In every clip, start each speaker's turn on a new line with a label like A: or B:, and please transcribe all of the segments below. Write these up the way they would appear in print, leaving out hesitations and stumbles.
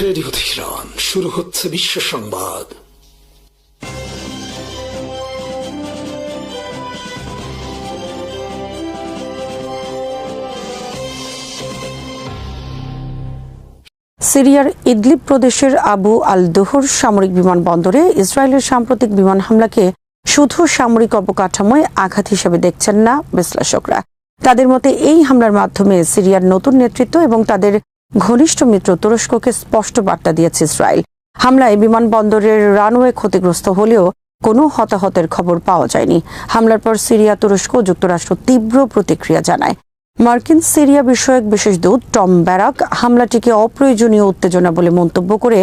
A: Radio Tehran, শুরু হচ্ছে বিশ্ব সংবাদ।
B: সিরিয়ার ইদলিব প্রদেশের আবু আল দুহুর সামরিক বিমানবন্দরে ইসরায়েলের সাম্প্রতিক বিমান হামলাকে শুধু সামরিক অবকাঠামোয় আঘাত হিসেবে দেখছেন না বিশ্লেষকরা। তাদের মতে এই হামলার মাধ্যমে সিরিয়ার নতুন নেতৃত্ব এবং তাদের ঘনিষ্ঠ মিত্র তুরস্ককে স্পষ্ট বার্তা দিয়েছে ইসরায়েল। হামলায় বিমানবন্দরের রানওয়ে ক্ষতিগ্রস্ত হলেও কোনো হতাহতের খবর পাওয়া যায়নি। হামলার পর সিরিয়া, তুরস্ক ও যুক্তরাষ্ট্র তীব্র প্রতিক্রিয়া জানায়। মার্কিন সিরিয়া বিষয়ক বিশেষ দূত টম ব্যারাক হামলাটিকে অপ্রয়োজনীয় উত্তেজনা বলে মন্তব্য করে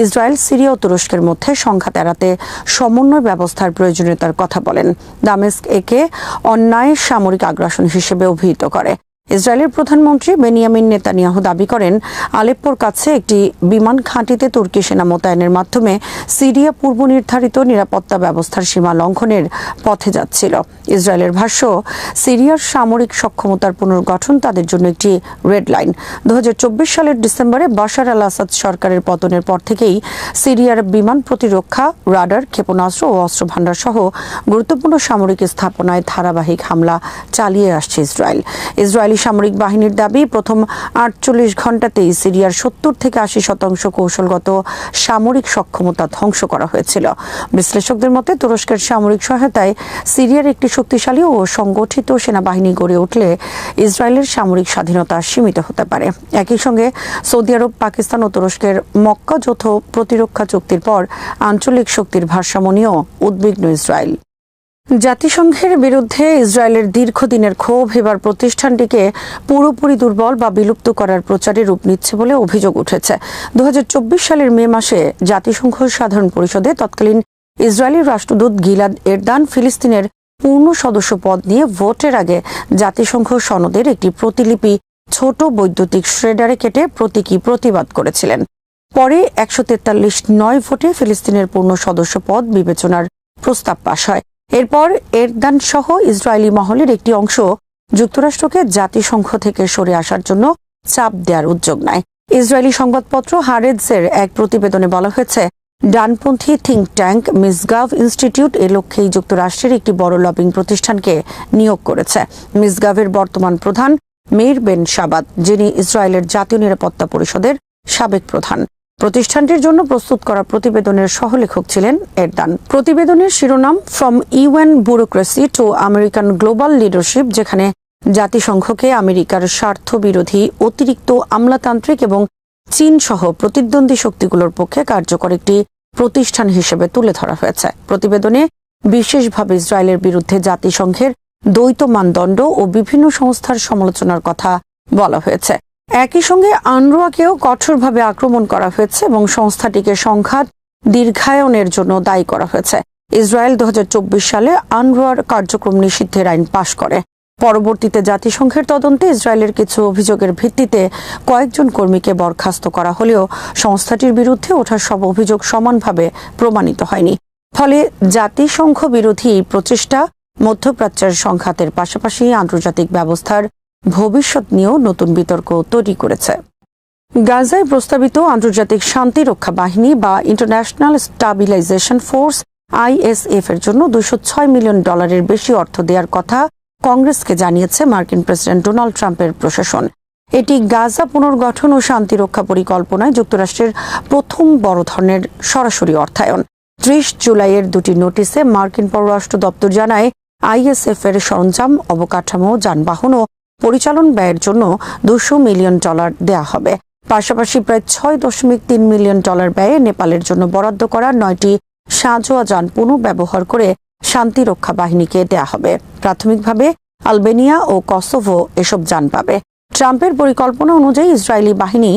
B: ইসরায়েল, সিরিয়া ও তুরস্কের মধ্যে সংঘাত এড়াতে সমন্বয় ব্যবস্থার প্রয়োজনীয়তার কথা বলেন। দামেস্ক একে অন্যায় সামরিক আগ্রাসন হিসেবে অভিহিত করে। ইসরায়েলের প্রধানমন্ত্রী বেনিয়ামিন নেতানিয়াহু দাবি করেন, আলেপ্পোর কাছে একটি বিমান ঘাঁটিতে তুর্কি সেনা মোতায়েনের মাধ্যমে সিরিয়া পূর্ব নির্ধারিত নিরাপত্তা ব্যবস্থার সীমা লঙ্ঘনের পথে যাচ্ছিল। ইসরায়েলের ভাষ্য, সিরিয়ার সামরিক সক্ষমতার পুনর্গঠন তাদের জন্য একটি রেড লাইন। 2024 সালের ডিসেম্বরে বাশার আল আসাদ সরকারের পতনের পর থেকেই সিরিয়ার বিমান প্রতিরক্ষা, রাডার, ক্ষেপণাস্ত্র ও অস্ত্র ভাণ্ডার সহ গুরুত্বপূর্ণ সামরিক স্থাপনায় ধারাবাহিক হামলা চালিয়ে আসছে ইসরায়েল। ইসরায়েলি সামরিক বাহিনীর দাবি, প্রথম 48 ঘণ্টাতেই সিরিয়ার 70 থেকে 80% কৌশলগত সামরিক সক্ষমতা ধ্বংস করা হয়েছিল। বিশ্লেষকদের মতে তুরস্কের সামরিক সহায়তায় সিরিয়ার একটি শক্তিশালী ও সংগঠিত সেনাবাহিনী গড়ে উঠলে ইসরায়েলের সামরিক স্বাধীনতা সীমিত হতে পারে। একই সঙ্গে সৌদি আরব, পাকিস্তান ও তুরস্কের মক্কা যৌথ প্রতিরক্ষা চুক্তির পর আঞ্চলিক শক্তির ভারসাম্য নিয়েও উদ্বিগ্ন ইসরায়েল। জাতিসংঘের বিরুদ্ধে ইসরায়েলের দীর্ঘদিনের ক্ষোভ এবার প্রতিষ্ঠানটিকে পুরোপুরি দুর্বল বা বিলুপ্ত করার প্রচারে রূপ নিচ্ছে বলে অভিযোগ উঠেছে। 2024 সালের মে মাসে জাতিসংঘ সাধারণ পরিষদে তৎকালীন ইসরায়েলি রাষ্ট্রদূত গিলাদ এরদান ফিলিস্তিনের পূর্ণ সদস্য পদ নিয়ে ভোটের আগে জাতিসংঘ সনদের একটি প্রতিলিপি ছোট বৈদ্যুতিক শ্রেডারে কেটে প্রতীকী প্রতিবাদ করেছিলেন। পরে 143-9 ভোটে ফিলিস্তিনের পূর্ণ সদস্য পদ বিবেচনার প্রস্তাব পাশ হয়। এরপর এরদান সহ ইসরায়েলি মহলের একটি অংশ যুক্তরাষ্ট্রকে জাতিসংঘ থেকে সরে আসার জন্য চাপ দেওয়ার উদ্যোগ নেয়। ইসরায়েলি সংবাদপত্র হারেদসের এক প্রতিবেদনে বলা হয়েছে, ডানপন্থী থিঙ্ক ট্যাঙ্ক মিসগাভ ইনস্টিটিউট এ লক্ষ্যেই যুক্তরাষ্ট্রের একটি বড় লবিং প্রতিষ্ঠানকে নিয়োগ করেছে। মিসগাভের বর্তমান প্রধান মেইর বেন শাবাত, যিনি ইসরায়েলের জাতীয় নিরাপত্তা পরিষদের সাবেক প্রধান। প্রতিষ্ঠানটির জন্য প্রস্তুত করা প্রতিবেদনের সহলেখক ছিলেন এরদান। প্রতিবেদনের শিরোনাম from UN bureaucracy to American global leadership, যেখানে জাতিসংঘকে আমেরিকার স্বার্থ বিরোধী, অতিরিক্ত আমলাতান্ত্রিক এবং চীন সহ প্রতিদ্বন্দ্বী শক্তিগুলোর পক্ষে কার্যকর একটি প্রতিষ্ঠান হিসেবে তুলে ধরা হয়েছে। প্রতিবেদনে বিশেষভাবে ইসরায়েলের বিরুদ্ধে জাতিসংঘের দ্বৈত মানদণ্ড ও বিভিন্ন সংস্থার সমালোচনার কথা বলা হয়েছে। একই সঙ্গে আনরোয়াকেও কঠোরভাবে আক্রমণ করা হয়েছে এবং সংস্থাটিকে সংঘাত দীর্ঘায়নের জন্য দায়ী করা হয়েছে। ইসরায়েল 2024 সালে আনরোয়ার কার্যক্রম নিষিদ্ধের আইন পাশ করে। পরবর্তীতে জাতিসংঘের তদন্তে ইসরায়েলের কিছু অভিযোগের ভিত্তিতে কয়েকজন কর্মীকে বরখাস্ত করা হলেও সংস্থাটির বিরুদ্ধে ওঠা সব অভিযোগ সমানভাবে প্রমাণিত হয়নি। ফলে জাতিসংঘ বিরোধী এই প্রচেষ্টা মধ্যপ্রাচ্যের সংঘাতের পাশাপাশি আন্তর্জাতিক ব্যবস্থার ভবিষ্যৎ নিয়েও নতুন বিতর্ক তৈরি করেছে। গাজায় প্রস্তাবিত আন্তর্জাতিক শান্তি রক্ষা বাহিনী বা ইন্টারন্যাশনাল স্টাবিলাইজেশন ফোর্স ISF এর জন্য $206 মিলিয়ন বেশি অর্থ দেওয়ার কথা কংগ্রেসকে জানিয়েছে মার্কিন প্রেসিডেন্ট ডোনাল্ড ট্রাম্পের প্রশাসন। এটি গাজা পুনর্গঠন ও শান্তি রক্ষা পরিকল্পনায় যুক্তরাষ্ট্রের প্রথম বড় ধরনের সরাসরি অর্থায়ন। 30 জুলাইয়ের দুটি নোটিশে মার্কিন পররাষ্ট্র দপ্তর জানায়, ISF এর সরঞ্জাম, অবকাঠামো, যানবাহন ও পরিচালন ব্যয়ের জন্য $200 মিলিয়ন দেয়া হবে। পাশাপাশি প্রায় $6.3 মিলিয়ন ব্যয়ে নেপালের জন্য বরাদ্দ করা 9টি সাঁজোয়া যান পুনঃব্যবহার করে শান্তি রক্ষা বাহিনীকে দেয়া হবে। প্রাথমিকভাবে আলবেনিয়া ও কসোভো এসব যান পাবে। ট্রাম্পের পরিকল্পনা অনুযায়ী ইসরায়েলি বাহিনী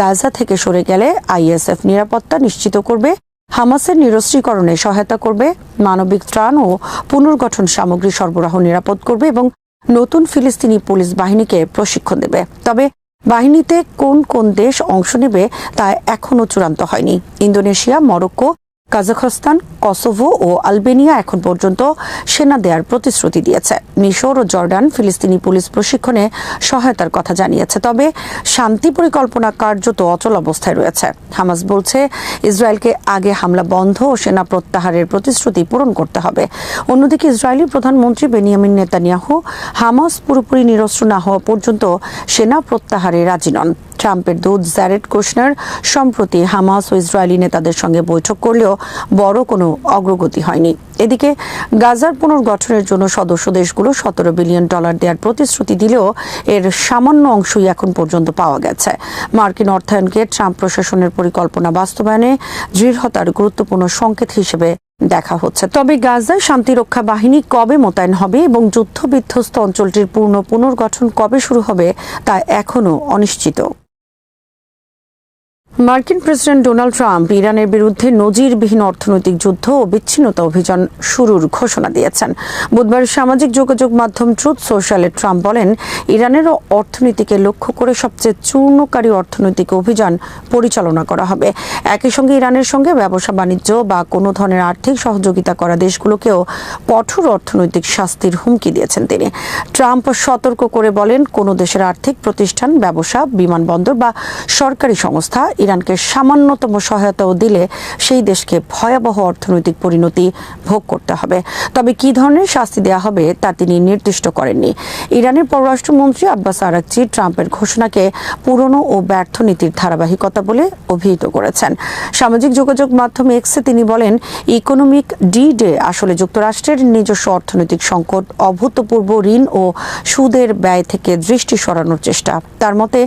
B: গাজা থেকে সরে গেলে ISF নিরাপত্তা নিশ্চিত করবে, হামাসের নিরস্ত্রীকরণে সহায়তা করবে, মানবিক ত্রাণ ও পুনর্গঠন সামগ্রী সরবরাহ নিরাপদ করবে এবং নতুন ফিলিস্তিনি পুলিশ বাহিনীকে প্রশিক্ষণ দেবে। তবে বাহিনীতে কোন কোন দেশ অংশ নেবে তা এখনও চূড়ান্ত হয়নি। ইন্দোনেশিয়া, মরক্কো, কাজাখস্তান, কসোভো ও আলবেনিয়া এখন পর্যন্ত সেনা দেওয়ার প্রতিশ্রুতি দিয়েছে। মিশর ও জর্ডান ফিলিস্তিনি পুলিশ প্রশিক্ষণে সহায়তার কথা জানিয়েছে, তবে শান্তি পরিকল্পনা কার্যত অচল অবস্থায় রয়েছে। হামাস বলছে ইসরায়েলকে আগে হামলা বন্ধ ও সেনা প্রত্যাহারের প্রতিশ্রুতি পূরণ করতে হবে। অন্যদিকে ইসরায়েলি প্রধানমন্ত্রী বেনিয়ামিন নেতানিয়াহু হামাস পুরোপুরি নিরস্ত্র না হওয়া পর্যন্ত সেনা প্রত্যাহারে রাজি নন। ট্রাম্পের দূত জ্যারেড কুশনার সম্প্রতি হামাস ও ইসরায়েলি নেতাদের সঙ্গে বৈঠক করলেও বড় কোনো অগ্রগতি হয়নি। এদিকে গাজার পুনর্গঠনের জন্য সদস্য দেশগুলো $17 বিলিয়ন দেওয়ার প্রতিশ্রুতি দিলেও এর সামান্য অংশই এখন পর্যন্ত পাওয়া গেছে। মার্কিন অর্থায়নকে ট্রাম্প প্রশাসনের পরিকল্পনা বাস্তবায়নে দৃঢ়তার গুরুত্বপূর্ণ সংকেত হিসেবে দেখা হচ্ছে। তবে গাজায় শান্তিরক্ষা বাহিনী কবে মোতায়েন হবে এবং যুদ্ধ বিধ্বস্ত অঞ্চলটির পূর্ণ পুনর্গঠন কবে শুরু হবে তা এখনও অনিশ্চিত। মার্কিন প্রেসিডেন্ট ডোনাল্ড ট্রাম্প ইরানের বিরুদ্ধে নজিরবিহীন অর্থনৈতিক যুদ্ধ ও বিচ্ছিন্নতা অভিযান শুরুর ঘোষণা দিয়েছেন। বুধবার সামাজিক যোগাযোগ মাধ্যম ট্রুথ সোশ্যালে ট্রাম্প বলেন, ইরানের অর্থনীতিকে লক্ষ্য করে সবচেয়ে চূর্ণকারী অর্থনৈতিক অভিযান পরিচালনা করা হবে। একই সঙ্গে ইরানের সঙ্গে ব্যবসা বাণিজ্য বা কোনো ধরনের আর্থিক সহযোগিতা করা দেশগুলোকেও কঠোর অর্থনৈতিক শাস্তির হুমকি দিয়েছেন তিনি। ট্রাম্প সতর্ক করে বলেন, কোনো দেশের আর্থিক প্রতিষ্ঠান, ব্যবসা, বিমানবন্দর বা সরকারি সংস্থা ইরানকে সামান্যতম সহায়তাও দিলে সেই দেশকে ভয়াবহ অর্থনৈতিক পরিণতি ভোগ করতে হবে। তবে কী ধরনের শাস্তি দেওয়া হবে তা তিনি নির্দিষ্ট করেননি। ইরানের পররাষ্ট্রমন্ত্রী আব্বাস আরাকচি ট্রাম্পের ঘোষণাকে পুরনো ও ব্যর্থ নীতির ধারাবাহিকতা বলে অভিহিত করেছেন। সামাজিক যোগাযোগ মাধ্যম এক্সে তিনি বলেন, ইকোনমিক ডি-ডে আসলে যুক্তরাষ্ট্রের নিজস্ব অর্থনৈতিক সংকট, অভূতপূর্ব ঋণ ও সুদের ব্যয় থেকে দৃষ্টি সরানোর চেষ্টা। তার মতে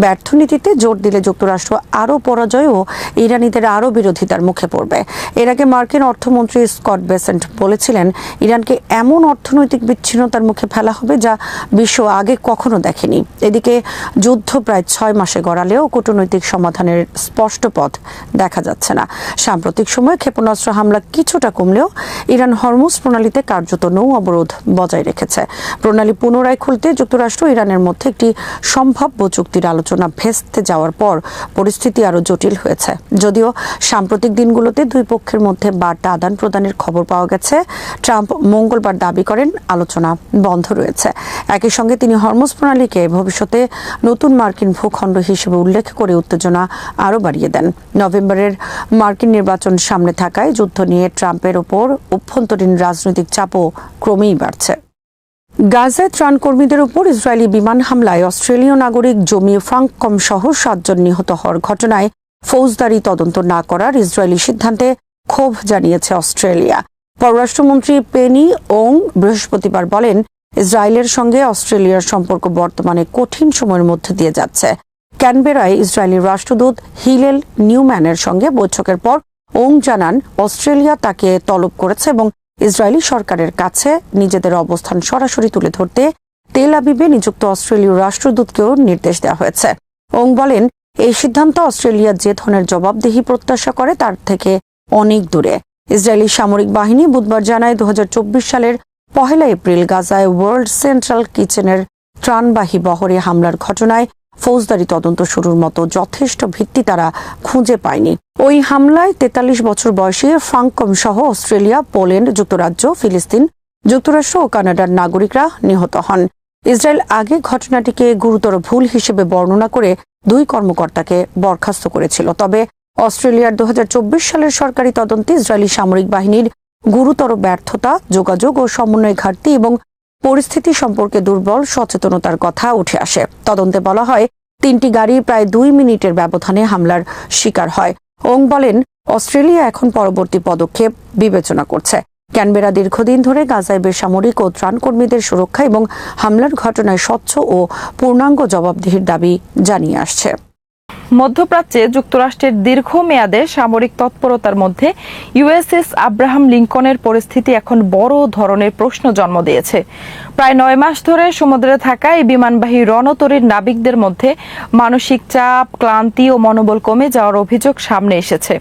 B: ব্যর্থ নীতিতে জোর দিলে যুক্তরাষ্ট্র আরও পরাজয় ও ইরানিদের আরও বিরোধিতার মুখে পড়বে। এর আগে মার্কিন অর্থমন্ত্রী স্কট বেসেন্ট বলেছিলেন, ইরানকে এমন অর্থনৈতিক বিচ্ছিন্নতার মুখে ফেলা হবে যা বিশ্ব আগে কখনো দেখেনি। এদিকে যুদ্ধ প্রায় 6 মাসে গড়ালেও কূটনৈতিক সমাধানের স্পষ্ট পথ দেখা যাচ্ছে না। সাম্প্রতিক সময়ে ক্ষেপণাস্ত্র হামলা কিছুটা কমলেও ইরান হরমুজ প্রণালীতে কার্যত নৌ অবরোধ বজায় রেখেছে। প্রণালী পুনরায় খুলতে যুক্তরাষ্ট্র ইরানের মধ্যে একটি সম্ভাব্য চুক্তির আলোচনা ভেস্তে যাওয়ার পর পরিস্থিতি আরও জটিল হয়েছে। যদিও সাম্প্রতিক দিনগুলোতে দুই পক্ষের মধ্যে বার্তা আদান প্রদানের খবর পাওয়া গেছে, ট্রাম্প মঙ্গলবার দাবি করেন আলোচনা বন্ধ রয়েছে। একই সঙ্গে তিনি হরমুজ প্রণালীকে ভবিষ্যতে নতুন মার্কিন ভূখণ্ড হিসেবে উল্লেখ করে উত্তেজনা আরও বাড়িয়ে দেন। নভেম্বরের মার্কিন নির্বাচন সামনে থাকায় যুদ্ধ নিয়ে ট্রাম্পের ওপর অভ্যন্তরীণ রাজনৈতিক চাপও ক্রমেই বাড়ছে। গাজায় ত্রাণকর্মীদের উপর ইসরায়েলি বিমান হামলায় অস্ট্রেলীয় নাগরিক জমি ফ্রাঙ্ককম সহ 7 জন নিহত হওয়ার ঘটনায় ফৌজদারি তদন্ত না করার ইসরায়েলি সিদ্ধান্তে ক্ষোভ জানিয়েছে অস্ট্রেলিয়া। পররাষ্ট্রমন্ত্রী পেনি ওং বৃহস্পতিবার বলেন, ইসরায়েলের সঙ্গে অস্ট্রেলিয়ার সম্পর্ক বর্তমানে কঠিন সময়ের মধ্যে দিয়ে যাচ্ছে। ক্যানবেরায় ইসরায়েলি রাষ্ট্রদূত হিলেল নিউম্যানের সঙ্গে বৈঠকের পর ওং জানান, অস্ট্রেলিয়া তাকে তলব করেছে এবং ইসরায়েলি সরকারের কাছে নিজেদের অবস্থান সরাসরি তুলে ধরতে তেল আবিবে নিযুক্ত অস্ট্রেলীয় রাষ্ট্রদূতকেও নির্দেশ দেওয়া হয়েছে। ওং বলেন, এই সিদ্ধান্ত অস্ট্রেলিয়া যে ধরনের জবাবদিহি প্রত্যাশা করে তার থেকে অনেক দূরে। ইসরায়েলি সামরিক বাহিনী বুধবার জানায়, 2024 সালের 1 এপ্রিল গাজায় ওয়ার্ল্ড সেন্ট্রাল কিচেনের ত্রাণবাহী বহরে হামলার ঘটনায় ফৌজদারি তদন্ত শুরুর মতো যথেষ্ট ভিত্তি তারা খুঁজে পায়নি। ওই হামলায় 43 বছর বয়সী ফ্রাঙ্ককম সহ অস্ট্রেলিয়া, পোল্যান্ড, যুক্তরাজ্য, ফিলিস্তিন, যুক্তরাষ্ট্র ও কানাডার নাগরিকরা নিহত হন। ইসরায়েল আগে ঘটনাটিকে গুরুতর ভুল হিসেবে বর্ণনা করে 2 কর্মকর্তাকে বরখাস্ত করেছিল। তবে অস্ট্রেলিয়ার 2024 সালের সরকারি তদন্তে ইসরায়েলি সামরিক বাহিনীর গুরুতর ব্যর্থতা, যোগাযোগ ও সমন্বয় ঘাটতি এবং পরিস্থিতি সম্পর্কে দুর্বল সচেতনতার কথা উঠে আসে। তদন্তে বলা হয়, 3টি গাড়ি প্রায় 2 মিনিটের ব্যবধানে হামলার শিকার হয়। ওং বলেন, অস্ট্রেলিয়া এখন পরবর্তী পদক্ষেপ বিবেচনা করছে। ক্যানবেরা দীর্ঘদিন ধরে গাজায় বেসামরিক ও ত্রাণকর্মীদের সুরক্ষা এবং হামলার ঘটনায় স্বচ্ছ ও পূর্ণাঙ্গ জবাবদিহির দাবি জানিয়ে আসছে।
C: মধ্যপ্রাচ্যে যুক্তরাষ্ট্রের দীর্ঘমেয়াদে সামরিক তৎপরতার মধ্যে ইউএসএস আব্রাহাম লিঙ্কনের পরিস্থিতি এখন বড় ধরনের প্রশ্ন জন্ম দিয়েছে। প্রায় 9 মাস ধরে সমুদ্রে থাকা এই বিমানবাহী রণতরীর নাবিকদের মধ্যে মানসিক চাপ, ক্লান্তি ও মনোবল কমে যাওয়ার অভিযোগ সামনে এসেছে।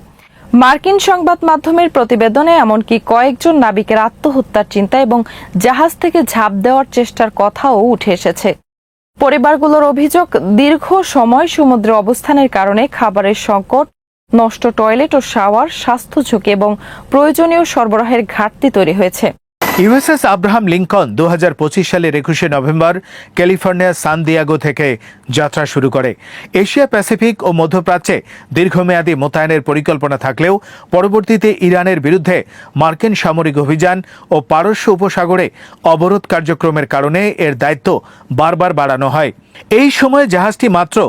C: মার্কিন সংবাদ মাধ্যমের প্রতিবেদনে এমনকি কয়েকজন নাবিকের আত্মহত্যার চিন্তা এবং জাহাজ থেকে ঝাঁপ দেওয়ার চেষ্টার কথাও উঠে এসেছে। পরিবারগুলোর অভিযোগ, দীর্ঘ সময় সমুদ্রে অবস্থানের কারণে খাবারের সংকট, নষ্ট টয়লেট ও শাওয়ার, স্বাস্থ্য ঝুঁকি এবং প্রয়োজনীয় সরবরাহের ঘাটতি তৈরি হয়েছে।
D: ইউএসএস আব্রাহাম লিঙ্কন 2025 সালের 21শে নভেম্বর ক্যালিফোর্নিয়ার সান দিয়েগো থেকে যাত্রা শুরু করে। এশিয়া প্যাসিফিক ও মধ্যপ্রাচ্যে দীর্ঘমেয়াদী মোতায়েনের পরিকল্পনা থাকলেও পরবর্তীতে ইরানের বিরুদ্ধে মার্কিন সামরিক অভিযান ও পারস্য উপসাগরে অবরোধ কার্যক্রমের কারণে এর দায়িত্ব বারবার বাড়ানো হয়। এই সময় জাহাজটি মাত্র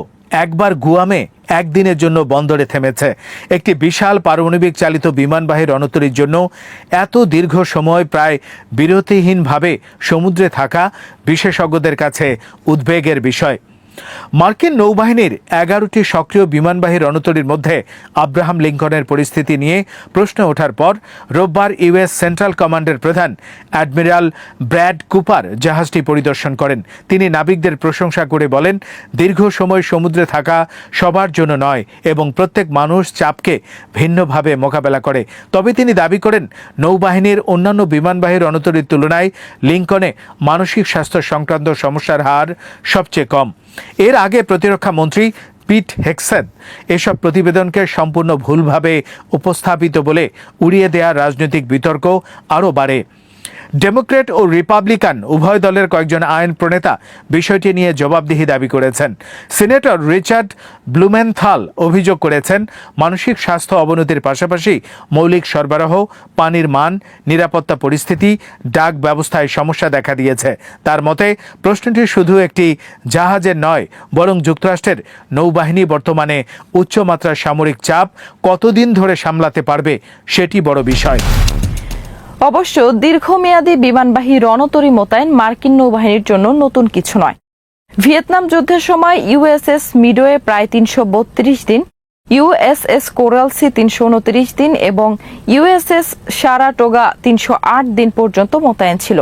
D: একবার গুয়ামে একদিনের জন্য বন্দরে থেমেছে। একটি বিশাল পারমাণবিক চালিত বিমানবাহী রণতরীর জন্য এত দীর্ঘ সময় প্রায় বিরতিহীনভাবে সমুদ্রে থাকা বিশেষজ্ঞদের কাছে উদ্বেগের বিষয়। মার্কিন নৌবাহিনীর 11টি সক্রিয় বিমানবাহী রণতরীর মধ্যে আব্রাহাম লিঙ্কনের পরিস্থিতি নিয়ে প্রশ্ন ওঠার পর রোববার ইউএস সেন্ট্রাল কমান্ডের প্রধান অ্যাডমিরাল ব্র্যাড কুপার জাহাজটি পরিদর্শন করেন। তিনি নাবিকদের প্রশংসা করে বলেন, দীর্ঘ সময় সমুদ্রে থাকা সবার জন্য নয় এবং প্রত্যেক মানুষ চাপকে ভিন্নভাবে মোকাবেলা করে। তবে তিনি দাবি করেন, নৌবাহিনীর অন্যান্য বিমানবাহী রণতরীর তুলনায় লিঙ্কনে মানসিক স্বাস্থ্য সংক্রান্ত সমস্যার হার সবচেয়ে কম। এর আগে প্রতিরক্ষা মন্ত্রী পিট হেগসেথ এসব প্রতিবেদনকে সম্পূর্ণ ভুলভাবে উপস্থাপিত বলে উড়িয়ে দেয়া রাজনৈতিক বিতর্ক আরও বাড়ে। ডেমোক্র্যাট ও রিপাবলিকান উভয় দলের কয়েকজন আইন প্রণেতা বিষয়টি নিয়ে জবাবদিহি দাবি করেছেন। সিনেটর রিচার্ড ব্লুমেনথাল অভিযোগ করেছেন, মানসিক স্বাস্থ্য অবনতির পাশাপাশি মৌলিক সরবরাহ, পানির মান, নিরাপত্তা পরিস্থিতি, ডাক ব্যবস্থায় সমস্যা দেখা দিয়েছে। তার মতে প্রশ্নটি শুধু একটি জাহাজের নয়, বরং যুক্তরাষ্ট্রের নৌবাহিনী বর্তমানে উচ্চমাত্রার সামরিক চাপ কতদিন ধরে সামলাতে পারবে সেটি বড় বিষয়।
C: অবশ্য দীর্ঘমেয়াদী বিমানবাহী রণতরী মোতায়েন মার্কিন নৌবাহিনীর জন্য নতুন কিছু নয়। ভিয়েতনাম যুদ্ধের সময় ইউএসএস মিডওয়ে প্রায় 332 দিন, ইউএসএস কোরালসি 329 দিন এবং ইউএসএস সারাটোগা 308 দিন পর্যন্ত মোতায়েন ছিল।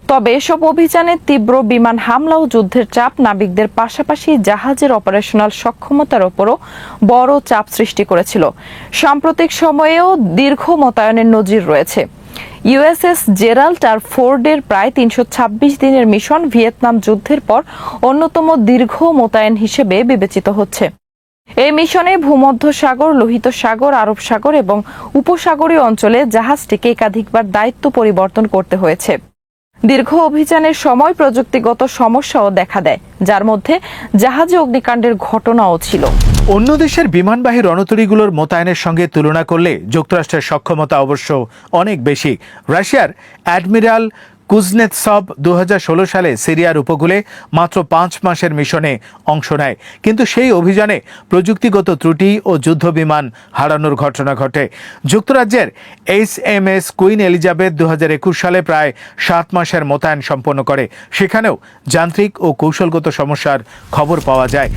C: তবে এসব অভিযানে তীব্র বিমান হামলা ও যুদ্ধের চাপ নাবিকদের পাশাপাশি জাহাজের অপারেশনাল সক্ষমতার ওপরও বড় চাপ সৃষ্টি করেছিল। সাম্প্রতিক সময়েও দীর্ঘ মোতায়েনের নজির রয়েছে। ইউএসএস জেরাল্ড আর ফোর্ডের প্রায় 326 দিনের মিশন ভিয়েতনাম যুদ্ধের পর অন্যতম দীর্ঘ মোতায়েন হিসেবে বিবেচিত হচ্ছে। এই মিশনে ভূমধ্য সাগর, লোহিত সাগর, আরব সাগর এবং উপসাগরীয় অঞ্চলে জাহাজটিকে একাধিকবার দায়িত্ব পরিবর্তন করতে হয়েছে। দীর্ঘ অভিযানের সময় প্রযুক্তিগত সমস্যাও দেখা দেয়, যার মধ্যে জাহাজে অগ্নিকাণ্ডের ঘটনাও ছিল।
D: অন্য দেশের বিমানবাহী রণতরীগুলোর মোতায়েনের সঙ্গে তুলনা করলে যুক্তরাষ্ট্রের সক্ষমতা অবশ্য অনেক বেশি। রাশিয়ার অ্যাডমিরাল কুজনেতসভ 2016 সালে সিরিয়ার উপকূলে মাত্র 5 মাসের মিশনে অংশ নেয়, কিন্তু সেই অভিযানে প্রযুক্তিগত ত্রুটি ও যুদ্ধ বিমান হারানোর ঘটনা ঘটে। যুক্তরাজ্যের HMS কুইন এলিজাবেথ 2021 সালে প্রায় 7 মাসের মোতায়েন সম্পন্ন করে। সেখানেও যান্ত্রিক ও কৌশলগত সমস্যার খবর পাওয়া যায়।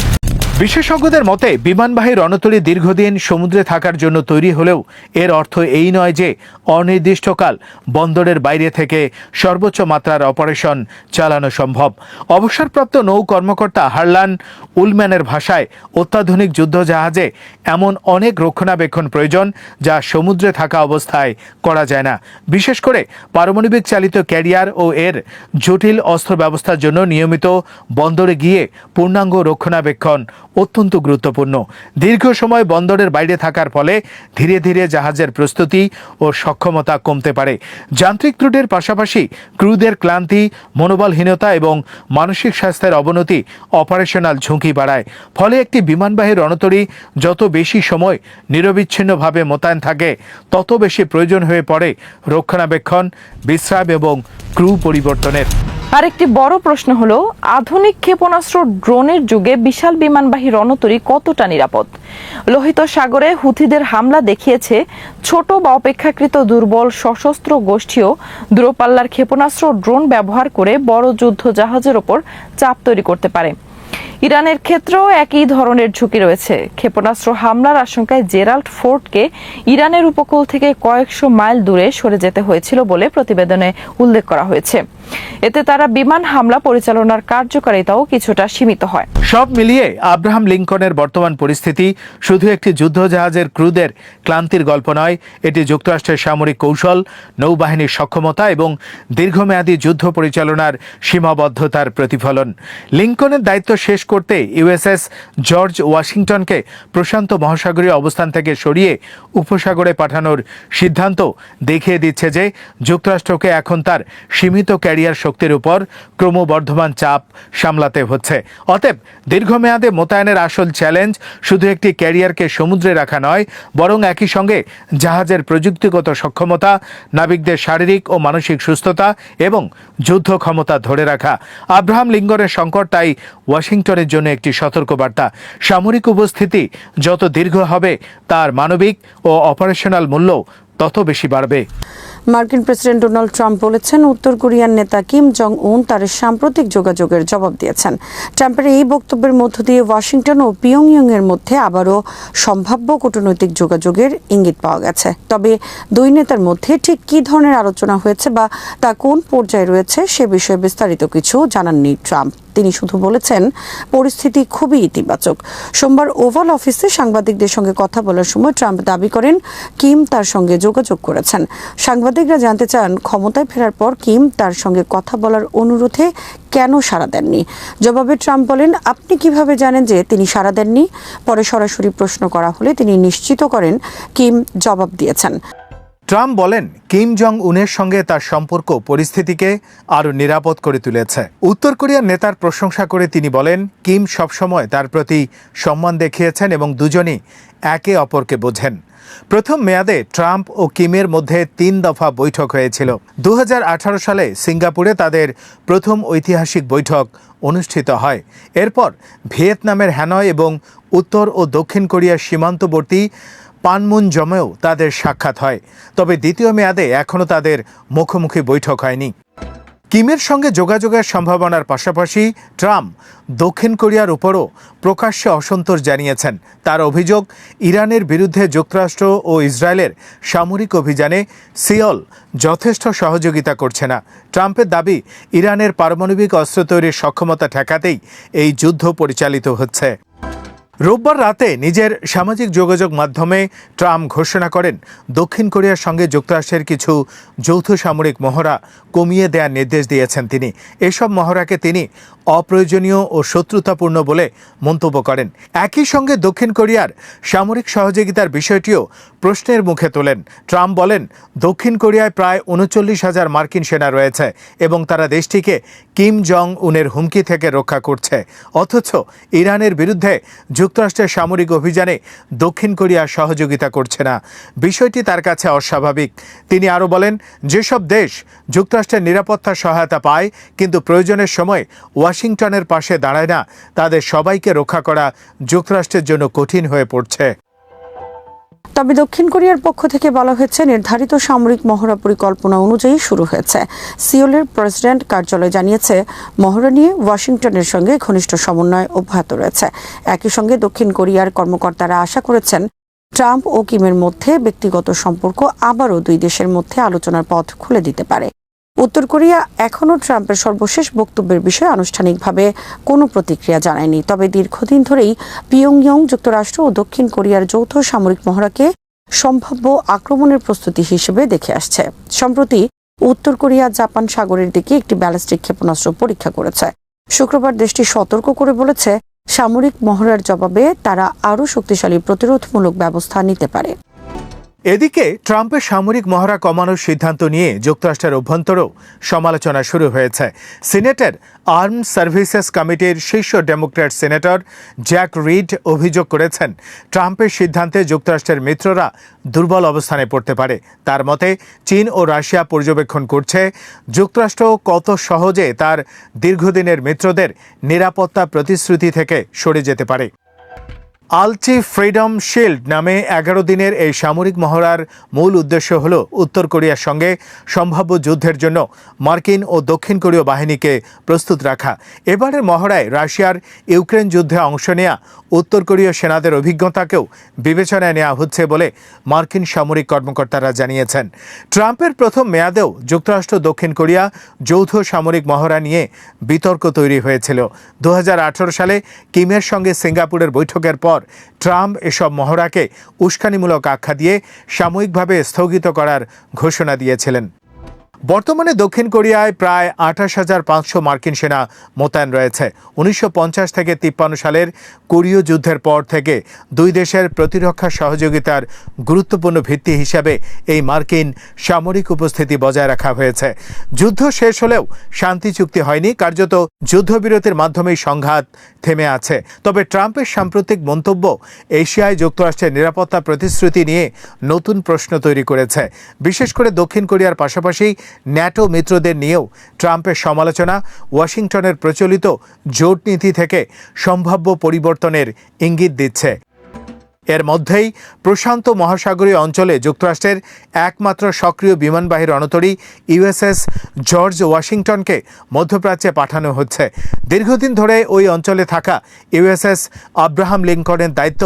D: বিশেষজ্ঞদের মতে বিমানবাহী রণতরী দীর্ঘদিন সমুদ্রে থাকার জন্য তৈরি হলেও এর অর্থ এই নয় যে অনির্দিষ্টকাল বন্দরের বাইরে থেকে সর্বোচ্চ মাত্রার অপারেশন চালানো সম্ভব। অবসরপ্রাপ্ত নৌ কর্মকর্তা হারলান উলম্যানের ভাষায়, অত্যাধুনিক যুদ্ধজাহাজে এমন অনেক রক্ষণাবেক্ষণ প্রয়োজন যা সমুদ্রে থাকা অবস্থায় করা যায় না। বিশেষ করে পারমাণবিক চালিত ক্যারিয়ার ও এর জটিল অস্ত্র ব্যবস্থার জন্য নিয়মিত বন্দরে গিয়ে পূর্ণাঙ্গ রক্ষণাবেক্ষণ অত্যন্ত গুরুত্বপূর্ণ। দীর্ঘ সময় বন্দরের বাইরে থাকার ফলে ধীরে ধীরে জাহাজের প্রস্তুতি ও সক্ষমতা কমতে পারে। যান্ত্রিক ত্রুটির পাশাপাশি ক্রুদের ক্লান্তি, মনোবলহীনতা এবং মানসিক স্বাস্থ্যের অবনতি অপারেশনাল ঝুঁকি বাড়ায়। ফলে একটি বিমানবাহী রণতরী যত বেশি সময় নিরবিচ্ছিন্নভাবে মোতায়েন থাকে, তত বেশি প্রয়োজন হয়ে পড়ে রক্ষণাবেক্ষণ, বিশ্রাম এবং ক্রু পরিবর্তনের।
C: আরেকটি বড় প্রশ্ন হলো, আধুনিক ক্ষেপণাস্ত্র ড্রোনের যুগে বিশাল বিমানবাহী রণতরী কতটা নিরাপদ? লোহিত সাগরে হুথিদের হামলা দেখিয়েছে ছোট বা অপেক্ষাকৃত দুর্বল সশস্ত্র গোষ্ঠীও দূরপাল্লার ক্ষেপণাস্ত্র ড্রোন ব্যবহার করে বড় যুদ্ধ জাহাজের ওপর চাপ তৈরি করতে পারে। ইরানের ক্ষেত্রেও একই ধরনের ঝুঁকি রয়েছে। ক্ষেপণাস্ত্র হামলার আশঙ্কায় জেরাল্ড ফোর্ডকে ইরানের উপকূল থেকে কয়েকশো মাইল দূরে সরে যেতে হয়েছিল বলে প্রতিবেদনে উল্লেখ করা হয়েছে। এতে তারা বিমান হামলা পরিচালনার কার্যকারিতাও কিছুটা সীমিত হয়।
D: সব মিলিয়ে আব্রাহাম লিঙ্কনের বর্তমান পরিস্থিতি শুধু একটি যুদ্ধজাহাজের ক্রুদের ক্লান্তির গল্প নয়, এটি যুক্তরাষ্ট্রের সামরিক কৌশল, নৌবাহিনীর সক্ষমতা এবং দীর্ঘমেয়াদী যুদ্ধ পরিচালনার সীমাবদ্ধতার প্রতিফলন। লিঙ্কনের দায়িত্ব শেষ করতে ইউএসএস জর্জ ওয়াশিংটনকে প্রশান্ত মহাসাগরীয় অবস্থান থেকে সরিয়ে উপসাগরে পাঠানোর সিদ্ধান্ত দেখিয়ে দিচ্ছে যে যুক্তরাষ্ট্রকে এখন তার সীমিত ক্যারিয়ার শক্তির উপর ক্রমবর্ধমান চাপ সামলাতে হচ্ছে। অতএব দীর্ঘমেয়াদে মোতায়েনের আসল চ্যালেঞ্জ শুধু একটি ক্যারিয়ারকে সমুদ্রে রাখা নয়, বরং একই সঙ্গে জাহাজের প্রযুক্তিগত সক্ষমতা, নাবিকদের শারীরিক ও মানসিক সুস্থতা এবং যুদ্ধ ক্ষমতা ধরে রাখা। আব্রাহাম লিঙ্কনের সংকট তাই ওয়াশিংটনের জন্য একটি সতর্কবার্তা। সামরিক উপস্থিতি যত দীর্ঘ হবে, তার মানবিক ও অপারেশনাল মূল্য তত বেশি বাড়বে।
B: মার্কিন প্রেসিডেন্ট ডোনাল্ড ট্রাম্প বলেছেন, উত্তর কোরিয়ার নেতা কিম জং উন তার সাম্প্রতিক যোগাযোগের জবাব দিয়েছেন। ট্রাম্পের এই বক্তব্যের মধ্য দিয়ে ওয়াশিংটন ও পিয়ংইয়ং এর মধ্যে আবারও সম্ভাব্য কূটনৈতিক যোগাযোগের ইঙ্গিত পাওয়া গেছে। তবে দুই নেতার মধ্যে ঠিক কী ধরনের আলোচনা হয়েছে বা তা কোন পর্যায়ে রয়েছে সে বিষয়ে বিস্তারিত কিছু জানাননি ট্রাম্প। তিনি শুধু বলেছেন, পরিস্থিতি খুবই ইতিবাচক। সোমবার ওভাল অফিসে সাংবাদিকদের সঙ্গে কথা বলার সময় ট্রাম্প দাবি করেন কিম তার সঙ্গে যোগাযোগ করেছেন। সাংবাদিকরা জানতে চান, ক্ষমতায় ফেরার পর কিম তার সঙ্গে কথা বলার অনুরোধে কেন সাড়া দেননি। জবাবে ট্রাম্প বলেন, আপনি কিভাবে জানেন যে তিনি সাড়া দেননি? পরে সরাসরি প্রশ্ন করা হলে তিনি নিশ্চিত করেন কিম জবাব দিয়েছেন।
D: ট্রাম্প বলেন, কিম জং উনের সঙ্গে তার সম্পর্ক পরিস্থিতিকে আরও নিরাপদ করে তুলেছে। উত্তর কোরিয়ার নেতার প্রশংসা করে তিনি বলেন, কিম সবসময় তার প্রতি সম্মান দেখিয়েছেন এবং দুজনই একে অপরকে বোঝেন। প্রথম মেয়াদে ট্রাম্প ও কিমের মধ্যে 3 দফা বৈঠক হয়েছিল। 2018 সালে সিঙ্গাপুরে তাদের প্রথম ঐতিহাসিক বৈঠক অনুষ্ঠিত হয়। এরপর ভিয়েতনামের হ্যানয় এবং উত্তর ও দক্ষিণ কোরিয়ার সীমান্তবর্তী পানমুনজমেও তাদের সাক্ষাৎ হয়। তবে দ্বিতীয় মেয়াদে এখনও তাদের মুখোমুখি বৈঠক হয়নি। কিমের সঙ্গে যোগাযোগের সম্ভাবনার পাশাপাশি ট্রাম্প দক্ষিণ কোরিয়ার উপরও প্রকাশ্যে অসন্তোষ জানিয়েছেন। তার অভিযোগ, ইরানের বিরুদ্ধে যুক্তরাষ্ট্র ও ইসরায়েলের সামরিক অভিযানে সিওল যথেষ্ট সহযোগিতা করছে না। ট্রাম্পের দাবি, ইরানের পারমাণবিক অস্ত্র তৈরির সক্ষমতা ঠেকাতেই এই যুদ্ধ পরিচালিত হচ্ছে। রোববার রাতে নিজের সামাজিক যোগাযোগ মাধ্যমে ট্রাম্প ঘোষণা করেন, দক্ষিণ কোরিয়ার সঙ্গে যুক্তরাষ্ট্রের কিছু যৌথ সামরিক মহড়া কমিয়ে দেওয়ার নির্দেশ দিয়েছেন তিনি। এসব মহড়াকে তিনি অপ্রয়োজনীয় ও শত্রুতাপূর্ণ বলে মন্তব্য করেন। একই সঙ্গে দক্ষিণ কোরিয়ার সামরিক সহযোগিতার বিষয়টিও প্রশ্নের মুখে তোলেন। ট্রাম্প বলেন, দক্ষিণ কোরিয়ায় প্রায় 39,000 মার্কিন সেনা রয়েছে এবং তারা দেশটিকে কিম জং উনের হুমকি থেকে রক্ষা করছে। অথচ ইরানের বিরুদ্ধে যুক্তরাষ্ট্রের সামরিক অভিযানে দক্ষিণ কোরিয়া সহযোগিতা করছে না। বিষয়টি তার কাছে অস্বাভাবিক। তিনি আরও বলেন, যেসব দেশ যুক্তরাষ্ট্রের নিরাপত্তা সহায়তা পায় কিন্তু প্রয়োজনের সময় ওয়াশিংটনের পাশে দাঁড়ায় না, তাদের সবাইকে রক্ষা করা যুক্তরাষ্ট্রের জন্য কঠিন হয়ে পড়ছে।
B: তবে দক্ষিণ কোরিয়ার পক্ষ থেকে বলা হয়েছে, নির্ধারিত সামরিক মহড়া পরিকল্পনা অনুযায়ী শুরু হয়েছে। সিওলের প্রেসিডেন্ট কার্যালয় জানিয়েছে, মহড়া নিয়ে ওয়াশিংটনের সঙ্গে ঘনিষ্ঠ সমন্বয় অব্যাহত রয়েছে। একই সঙ্গে দক্ষিণ কোরিয়ার কর্মকর্তারা আশা করেছেন, ট্রাম্প ও কিমের মধ্যে ব্যক্তিগত সম্পর্ক আবারও দুই দেশের মধ্যে আলোচনার পথ খুলে দিতে পারে। উত্তর কোরিয়া এখনও ট্রাম্পের সর্বশেষ বক্তব্যের বিষয়ে আনুষ্ঠানিকভাবে কোনো প্রতিক্রিয়া জানায়নি। তবে দীর্ঘদিন ধরেই পিয়ংইয়ং যুক্তরাষ্ট্র ও দক্ষিণ কোরিয়ার যৌথ সামরিক মহড়াকে সম্ভাব্য আক্রমণের প্রস্তুতি হিসেবে দেখে আসছে। সম্প্রতি উত্তর কোরিয়া জাপান সাগরের দিকে একটি ব্যালিস্টিক ক্ষেপণাস্ত্র পরীক্ষা করেছে। শুক্রবার দেশটি সতর্ক করে বলেছে, সামরিক মহড়ার জবাবে তারা আরও শক্তিশালী প্রতিরোধমূলক ব্যবস্থা নিতে পারে।
D: এদিকে ট্রাম্পের সামরিক মহড়া কমানোর সিদ্ধান্ত নিয়ে যুক্তরাষ্ট্রের অভ্যন্তরেও সমালোচনা শুরু হয়েছে। সিনেটের আর্মড সার্ভিসেস কমিটির শীর্ষ ডেমোক্র্যাট সিনেটর জ্যাক রিড অভিযোগ করেছেন, ট্রাম্পের সিদ্ধান্তে যুক্তরাষ্ট্রের মিত্ররা দুর্বল অবস্থানে পড়তে পারে। তার মতে, চীন ও রাশিয়া পর্যবেক্ষণ করছে যুক্তরাষ্ট্র কত সহজে তার দীর্ঘদিনের মিত্রদের নিরাপত্তা প্রতিশ্রুতি থেকে সরে যেতে পারে। আলচি ফ্রিডম শিল্ড নামে 11 দিনের এই সামরিক মহড়ার মূল উদ্দেশ্য হল উত্তর কোরিয়ার সঙ্গে সম্ভাব্য যুদ্ধের জন্য মার্কিন ও দক্ষিণ কোরীয় বাহিনীকে প্রস্তুত রাখা। এবারের মহড়ায় রাশিয়ার ইউক্রেন যুদ্ধে অংশ নেওয়া উত্তর কোরীয় সেনাদের অভিজ্ঞতাকেও বিবেচনায় নেওয়া হচ্ছে বলে মার্কিন সামরিক কর্মকর্তারা জানিয়েছেন। ট্রাম্পের প্রথম মেয়াদেও যুক্তরাষ্ট্র দক্ষিণ কোরিয়া যৌথ সামরিক মহড়া নিয়ে বিতর্ক তৈরি হয়েছিল। 2018 সালে কিমের সঙ্গে সিঙ্গাপুরের বৈঠকের পর ট্রাম্প এসব মহড়াকে উস্কানিমূলক আখ্যা দিয়ে সাময়িকভাবে স্থগিত করার ঘোষণা দিয়েছিলেন। বর্তমানে দক্ষিণ কোরিয়ায় প্রায় 28,500 মার্কিন সেনা মোতায়েন রয়েছে। 1950 থেকে 53 সালের কোরীয় যুদ্ধের পর থেকে দুই দেশের প্রতিরক্ষা সহযোগিতার গুরুত্বপূর্ণ ভিত্তি হিসেবে এই মার্কিন সামরিক উপস্থিতি বজায় রাখা হয়েছে। যুদ্ধ শেষ হলেও শান্তি চুক্তি হয়নি, কার্যত যুদ্ধবিরতির মাধ্যমেই সংঘাত থেমে আছে। তবে ট্রাম্পের সাম্প্রতিক মন্তব্য এশিয়ায় যুক্তরাষ্ট্রের নিরাপত্তা প্রতিশ্রুতি নিয়ে নতুন প্রশ্ন তৈরি করেছে। বিশেষ করে দক্ষিণ কোরিয়ার পাশাপাশি ন্যাটো মিত্রদের নিয়েও ট্রাম্পের সমালোচনা ওয়াশিংটনের প্রচলিত জোট নীতি থেকে সম্ভাব্য পরিবর্তনের ইঙ্গিত দিচ্ছে। এর মধ্যেই প্রশান্ত মহাসাগরীয় অঞ্চলে যুক্তরাষ্ট্রের একমাত্র সক্রিয় বিমানবাহী রণতরী ইউএসএস জর্জ ওয়াশিংটনকে মধ্যপ্রাচ্যে পাঠানো হচ্ছে। দীর্ঘদিন ধরে ওই অঞ্চলে থাকা ইউএসএস আব্রাহাম লিঙ্কনের দায়িত্ব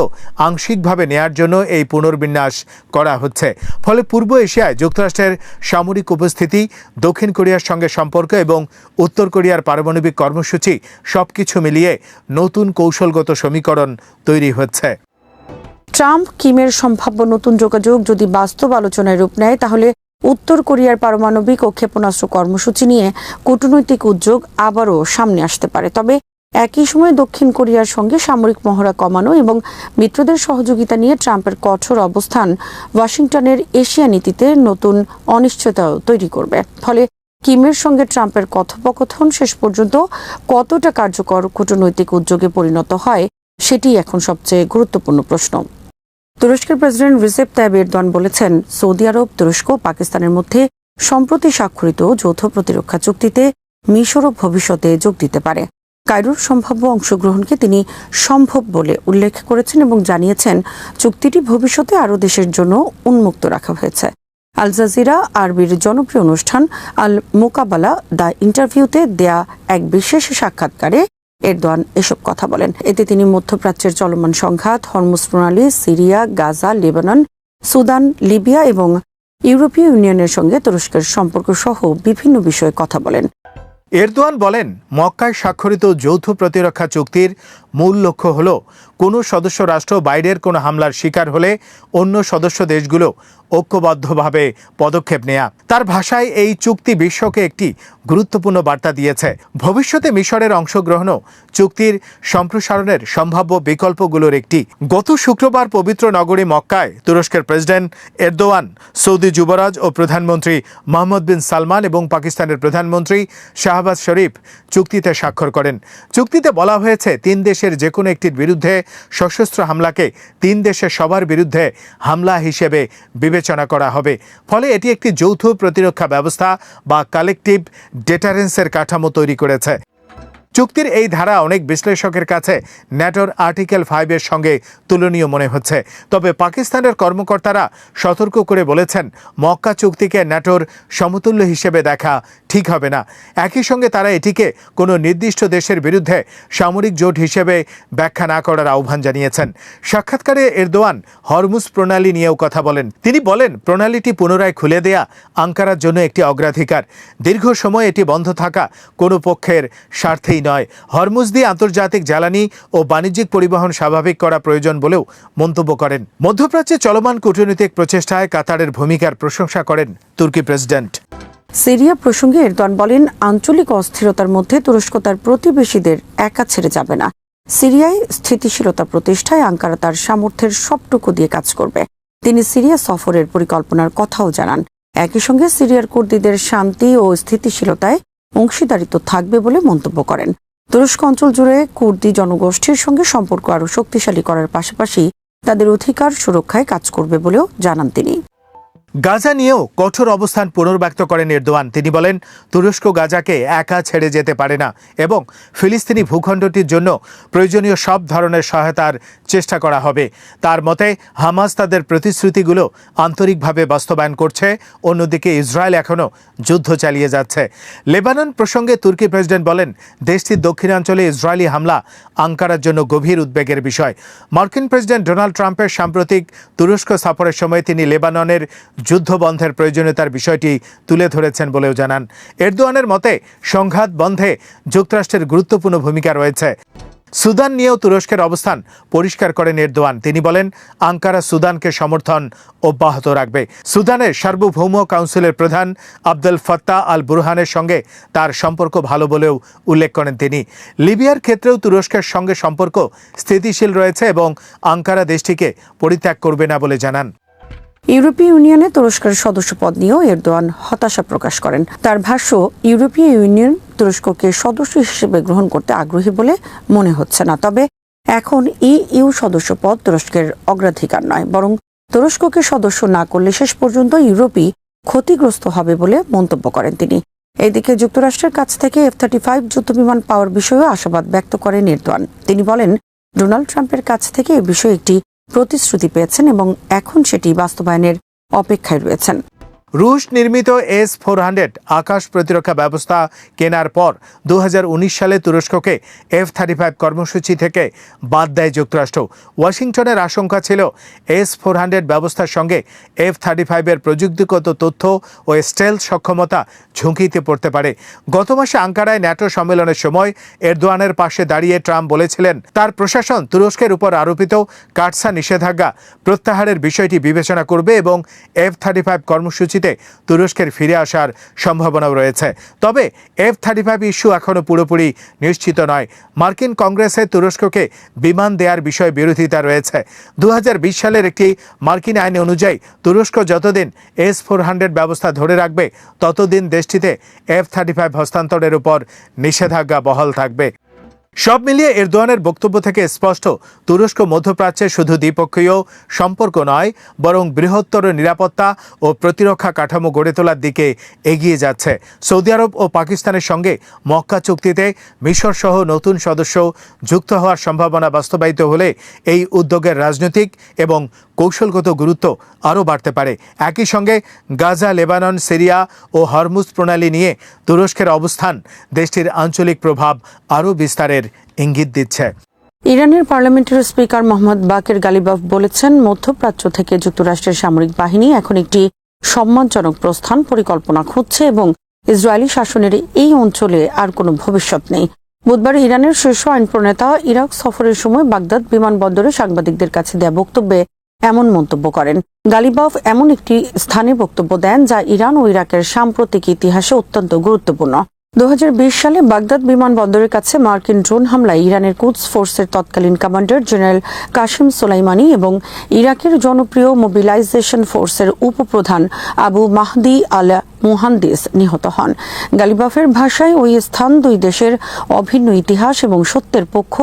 D: আংশিকভাবে নেয়ার জন্য এই পুনর্বিন্যাস করা হচ্ছে। ফলে পূর্ব এশিয়ায় যুক্তরাষ্ট্রের সামরিক উপস্থিতি, দক্ষিণ কোরিয়ার সঙ্গে সম্পর্ক এবং উত্তর কোরিয়ার পারমাণবিক কর্মসূচি সবকিছু মিলিয়ে নতুন কৌশলগত সমীকরণ তৈরি হচ্ছে।
B: ট্রাম্প কিমের সম্ভাব্য নতুন যোগাযোগ যদি বাস্তব আলোচনায় রূপ নেয়, তাহলে উত্তর কোরিয়ার পারমাণবিক ও ক্ষেপণাস্ত্র কর্মসূচি নিয়ে কূটনৈতিক উদ্যোগ আবারও সামনে আসতে পারে। তবে একই সময়ে দক্ষিণ কোরিয়ার সঙ্গে সামরিক মহড়া কমানো এবং মিত্রদের সহযোগিতা নিয়ে ট্রাম্পের কঠোর অবস্থান ওয়াশিংটনের এশিয়া নীতিতে নতুন অনিশ্চয়তা তৈরি করবে। ফলে কিমের সঙ্গে ট্রাম্পের কথোপকথন শেষ পর্যন্ত কতটা কার্যকর কূটনৈতিক উদ্যোগে পরিণত হয়, সেটি এখন সবচেয়ে গুরুত্বপূর্ণ প্রশ্ন। তুরস্কের প্রেসিডেন্ট রিসেপ তাইয়িপ এরদোয়ান বলেছেন, সৌদি আরব, তুরস্ক, পাকিস্তানের মধ্যে সম্প্রতি স্বাক্ষরিত যৌথ প্রতিরক্ষা চুক্তিতে মিশরও ভবিষ্যতে যোগ দিতে পারে। কায়রোর সম্ভাব্য অংশগ্রহণকে তিনি সম্ভব বলে উল্লেখ করেছেন এবং জানিয়েছেন চুক্তিটি ভবিষ্যতে আরও দেশের জন্য উন্মুক্ত রাখা হয়েছে। আল জাজিরা আরবির জনপ্রিয় অনুষ্ঠান আল মোকাবালা দ্য ইন্টারভিউতে দেয়া এক বিশেষ সাক্ষাৎকারে এরদোয়ান এসব কথা বলেন। এতে তিনি মধ্যপ্রাচ্যের চলমান সংঘাত, হরমুজ প্রণালী, Syria, Gaza, Lebanon, Sudan, Libya এবং ইউরোপীয় ইউনিয়নের সঙ্গে তুরস্কের সম্পর্ক সহ বিভিন্ন বিষয়ে কথা বলেন।
D: এরদোয়ান বলেন, মক্কায় স্বাক্ষরিত যৌথ প্রতিরক্ষা চুক্তির মূল লক্ষ্য হল কোনো সদস্য রাষ্ট্র বাইরের কোনো হামলার শিকার হলে অন্য সদস্য দেশগুলো ঐক্যবদ্ধভাবে পদক্ষেপ নেয়া। তার ভাষায় এই চুক্তি বিশ্বকে একটি গুরুত্বপূর্ণ বার্তা দিয়েছে। ভবিষ্যতে মিশরের অংশগ্রহণও চুক্তির সম্প্রসারণের সম্ভাব্য বিকল্পগুলোর একটি। গত শুক্রবার পবিত্র নগরী মক্কায় তুরস্কের প্রেসিডেন্ট এরদোয়ান, সৌদি যুবরাজ ও প্রধানমন্ত্রী মোহাম্মদ বিন সালমান এবং পাকিস্তানের প্রধানমন্ত্রী শাহবাজ শরীফ চুক্তিতে স্বাক্ষর করেন। চুক্তিতে বলা হয়েছে, তিন দেশের যে কোনো একটির বিরুদ্ধে সশস্ত্র হামলাকে তিন দেশের সবার বিরুদ্ধে হামলা হিসেবে বিবেচনা করা হবে। ফলে এটি একটি যৌথ প্রতিরক্ষা ব্যবস্থা বা কালেকটিভ ডেটারেন্সের কাঠামো তৈরি করেছে। চুক্তির এই ধারা অনেক বিশ্লেষকের কাছে ন্যাটোর আর্টিকেল 5 সঙ্গে তুলনীয় মনে হচ্ছে। তবে পাকিস্তানের কর্মকর্তারা সতর্ক করে বলেছেন, মক্কা চুক্তিকে ন্যাটোর সমতুল্য হিসেবে দেখা ঠিক হবে না। একই সঙ্গে তারা এটিকে কোনো নির্দিষ্ট দেশের বিরুদ্ধে সামরিক জোট হিসেবে ব্যাখ্যা না করার আহ্বান জানিয়েছেন। সাক্ষাৎকারে এরদোয়ান হরমুজ প্রণালী নিয়েও কথা বলেন। তিনি বলেন, প্রণালীটি পুনরায় খুলে দেয়া আঙ্কারার জন্য একটি অগ্রাধিকার। দীর্ঘ সময় এটি বন্ধ থাকা কোনো পক্ষের স্বার্থেই নয়। হরমুজ দিয়ে আন্তর্জাতিক জ্বালানি ও বাণিজ্যিক পরিবহন স্বাভাবিক করা প্রয়োজন বলেও মন্তব্য করেন। মধ্যপ্রাচ্যে চলমান কূটনৈতিক প্রচেষ্টায় কাতারের ভূমিকার প্রশংসা করেন তুর্কি প্রেসিডেন্ট।
B: সিরিয়া প্রসঙ্গে এরদোয়ান বলেন, আঞ্চলিক অস্থিরতার মধ্যে তুরস্ক তার প্রতিবেশীদের একা ছেড়ে যাবে না। সিরিয়ায় স্থিতিশীলতা প্রতিষ্ঠায় আঙ্কারা তার সামর্থ্যের সবটুকু দিয়ে কাজ করবে। তিনি সিরিয়া সফরের পরিকল্পনার কথাও জানান। একই সঙ্গে সিরিয়ার কুর্দিদের শান্তি ও স্থিতিশীলতায় অংশীদারিত্ব থাকবে বলে মন্তব্য করেন। তুরস্ক অঞ্চল জুড়ে কুর্দি জনগোষ্ঠীর সঙ্গে সম্পর্ক আরও শক্তিশালী করার পাশাপাশি তাদের অধিকার সুরক্ষায় কাজ করবে বলেও জানান তিনি।
D: গাজা নিয়েও কঠোর অবস্থান পুনর্ব্যক্ত করেন এরদোয়ান। তিনি বলেন, তুরস্ক গাজাকে একা ছেড়ে যেতে পারে না এবং ফিলিস্তিনি ভূখণ্ডটির জন্য প্রয়োজনীয় সব ধরনের সহায়তার চেষ্টা করা হবে। তার মতে, হামাস তাদের প্রতিশ্রুতিগুলো আন্তরিকভাবে বাস্তবায়ন করছে, অন্যদিকে ইসরায়েল এখনও যুদ্ধ চালিয়ে যাচ্ছে। লেবানন প্রসঙ্গে তুর্কি প্রেসিডেন্ট বলেন, দেশটির দক্ষিণাঞ্চলে ইসরায়েলি হামলা আঙ্কারার জন্য গভীর উদ্বেগের বিষয়। মার্কিন প্রেসিডেন্ট ডোনাল্ড ট্রাম্পের সাম্প্রতিক তুরস্ক সফরের সময় তিনি লেবাননের যুদ্ধ বন্ধের প্রয়োজনীয়তার বিষয়টি তুলে ধরেছেন বলেও জানান। এরদোয়ানের মতে, সংঘাত বন্ধে যুক্তরাষ্ট্রের গুরুত্বপূর্ণ ভূমিকা রয়েছে। সুদান নিয়েও তুরস্কের অবস্থান পরিষ্কার করেন এরদোয়ান। তিনি বলেন, আঙ্কারা সুদানকে সমর্থন অব্যাহত রাখবে। সুদানের সার্বভৌম কাউন্সিলের প্রধান আব্দুল ফাত্তাহ আল বুরহানের সঙ্গে তার সম্পর্ক ভালো বলেও উল্লেখ করেন তিনি। লিবিয়ার ক্ষেত্রেও তুরস্কের সঙ্গে সম্পর্ক স্থিতিশীল রয়েছে এবং আঙ্কারা দেশটিকে পরিত্যাগ করবে না বলে জানান।
B: ইউরোপীয় ইউনিয়নে তুরস্কের সদস্যপদ নিয়েও এরদোয়ান হতাশা প্রকাশ করেন। তার ভাষ্য, ইউরোপীয় ইউনিয়ন তুরস্ককে সদস্য হিসেবে গ্রহণ করতে আগ্রহী বলে মনে হচ্ছে না। তবে এখন ইইউ সদস্যপদ তুরস্কের অগ্রাধিকার নয়, বরং তুরস্ককে সদস্য না করলে শেষ পর্যন্ত ইউরোপই ক্ষতিগ্রস্ত হবে বলে মন্তব্য করেন তিনি। এদিকে যুক্তরাষ্ট্রের কাছ থেকে F-35 যুদ্ধবিমান পাওয়ার বিষয়েও আশাবাদ ব্যক্ত করেন এরদোয়ান। তিনি বলেন, ডোনাল্ড ট্রাম্পের কাছ থেকে এ বিষয়ে একটি প্রতিশ্রুতি পেয়েছেন এবং এখন সেটি বাস্তবায়নের অপেক্ষায় রয়েছেন।
D: রুশ নির্মিত S-400 আকাশ প্রতিরক্ষা ব্যবস্থা কেনার পর 2019 সালে তুরস্ককে F-35 কর্মসূচি থেকে বাদ দেয় যুক্তরাষ্ট্র। ওয়াশিংটনের আশঙ্কা ছিল S-400 ব্যবস্থার সঙ্গে F-35 এর প্রযুক্তিগত তথ্য ও স্টেলথ সক্ষমতা ঝুঁকিতে পড়তে পারে। গত মাসে আঙ্কারায় ন্যাটো সম্মেলনের সময় এরদোয়ানের পাশে দাঁড়িয়ে ট্রাম্প বলেছিলেন, তার প্রশাসন তুরস্কের উপর আরোপিত কাটসা নিষেধাজ্ঞা প্রত্যাহারের বিষয়টি বিবেচনা করবে এবং F-35 কর্মসূচিতে তুরস্কের ফিরে আসার সম্ভাবনাও রয়েছে। তবে F-35 ইস্যু এখনও পুরোপুরি নিশ্চিত নয়। মার্কিন কংগ্রেসে তুরস্ককে বিমান দেওয়ার বিষয়ে বিরোধিতা রয়েছে। 2020 সালের একটি মার্কিন আইন অনুযায়ী তুরস্ক যতদিন S-400 ব্যবস্থা ধরে রাখবে ততদিন দেশটিতে F-35 হস্তান্তরের উপর নিষেধাজ্ঞা বহাল থাকবে। সব মিলিয়ে এরদোয়ানের বক্তব্য থেকে স্পষ্ট, তুরস্ক মধ্যপ্রাচ্যে শুধু দ্বিপক্ষীয় সম্পর্ক নয়, বরং বৃহত্তর নিরাপত্তা ও প্রতিরক্ষা কাঠামো গড়ে তোলার দিকে এগিয়ে যাচ্ছে। সৌদি আরব ও পাকিস্তানের সঙ্গে মক্কা চুক্তিতে মিশর সহ নতুন সদস্য যুক্ত হওয়ার সম্ভাবনা বাস্তবায়িত হলে এই উদ্যোগের রাজনৈতিক এবং কৌশলগত গুরুত্ব আরও বাড়তে পারে। একই সঙ্গে গাজা, লেবানন, সিরিয়া ও হরমুজ প্রণালী নিয়ে তুরস্কের অবস্থান দেশটির আঞ্চলিক প্রভাব আরও বিস্তারের ইঙ্গিত দিচ্ছে।
B: ইরানের পার্লামেন্টের স্পিকার মোহাম্মদ বাকের গালিবাফ বলেছেন, মধ্যপ্রাচ্য থেকে যুক্তরাষ্ট্রের সামরিক বাহিনী এখন একটি সম্মানজনক প্রস্থান পরিকল্পনা খুঁজছে এবং ইসরায়েলি শাসনের এই অঞ্চলে আর কোনো ভবিষ্যৎ নেই। বুধবার ইরানের শীর্ষ আইন প্রণেতা ইরাক সফরের সময় বাগদাদ বিমানবন্দরে সাংবাদিকদের কাছে দেয়া বক্তব্যে এমন মন্তব্য করেন। গালিবাফ এমন একটি স্থানে বক্তব্য দেন যা ইরান ও ইরাকের সাম্প্রতিক ইতিহাসে অত্যন্ত গুরুত্বপূর্ণ। 2020 সালে বাগদাদ বিমানবন্দরের কাছে মার্কিন ড্রোন হামলায় ইরানের কুদস ফোর্সের তৎকালীন কমান্ডার জেনারেল কাসেম সোলাইমানি এবং ইরাকের জনপ্রিয় মোবিলাইজেশন ফোর্সের উপপ্রধান আবু মাহদি আল মুহান্দিস নিহত হন। গালিবাফের ভাষায় ওই স্থান দুই দেশের অভিন্ন ইতিহাস এবং সত্যের পক্ষ